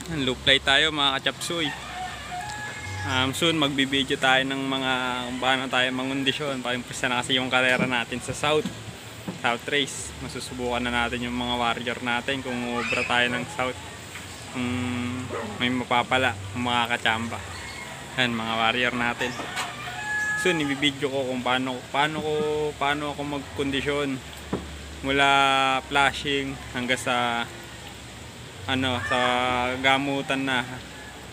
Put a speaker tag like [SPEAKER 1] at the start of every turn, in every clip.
[SPEAKER 1] Loop fly tayo mga kachapsuy. Soon magbibideo tayo ng mga kung paano tayo mangondisyon. Pag-umpisa na kasi yung karera natin sa South Race. Masusubukan na natin yung mga warrior natin kung ubra tayo ng South. May mapapala yung mga kachamba. Yan mga warrior natin. Soon ibibideo ko kung paano ako magkondisyon mula flashing hanggang sa sa gamutan na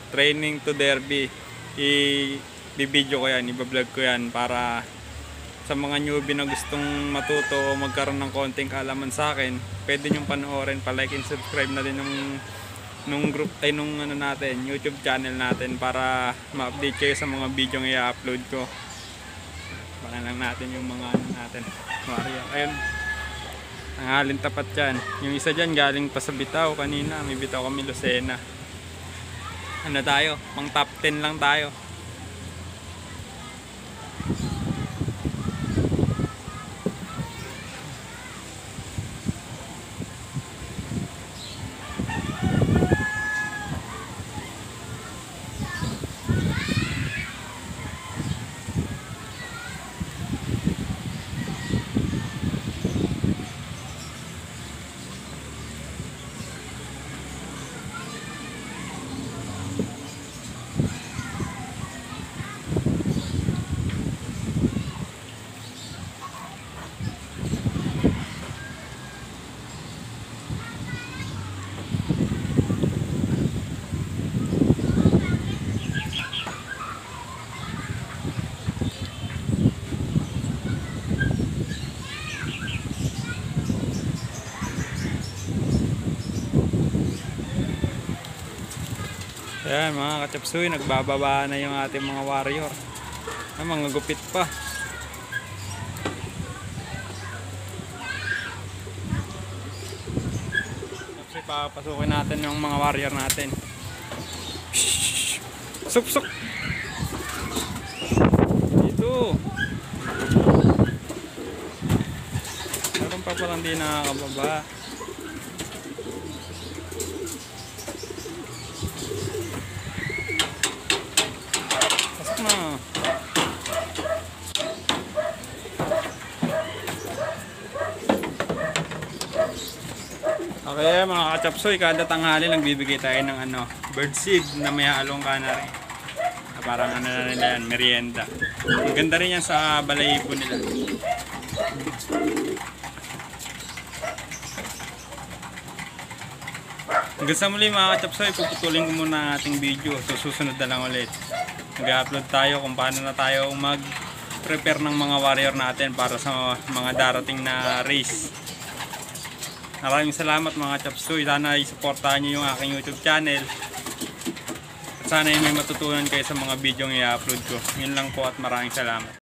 [SPEAKER 1] training to derby. I-video ko yan, i-vlog ko yan para sa mga newbie na gustong matuto o magkaroon ng konting kaalaman sa akin, pwede nyong panoorin, pa-like and subscribe na din nung group nung natin, YouTube channel natin para ma-update kayo sa mga video ng i-upload ko. Baka lang natin yung mga natin. Ayun. Ang halin tapat dyan. Yung isa dyan galing pa sa bitaw kanina. May bitaw kami Lucena. Ano tayo? Pang top 10 lang tayo. Ayan mga kachapsuy, nagbababa na yung ating mga warrior. Mga gupit pa. Kasi papasukin natin yung mga warrior natin. Sup. Dito. Meron pa palang di nakakababa. Okay mga kachapsoy, kada tanghali nagbibigay tayo ng bird seed na may halong canary. Parang na nila yan, merienda. Ang ganda rin yan sa balayibo nila. Hanggang sa muli mga kachapsoy, puputulin ko muna ang ating video. So susunod na lang ulit. Mag-upload tayo kung paano na tayo mag-prepare ng mga warrior natin para sa mga darating na race. Maraming salamat mga chapsuy. Sana i-supportahan nyo yung aking YouTube channel. At sana may matutunan kayo sa mga video ng i-upload ko. Yun lang po at maraming salamat.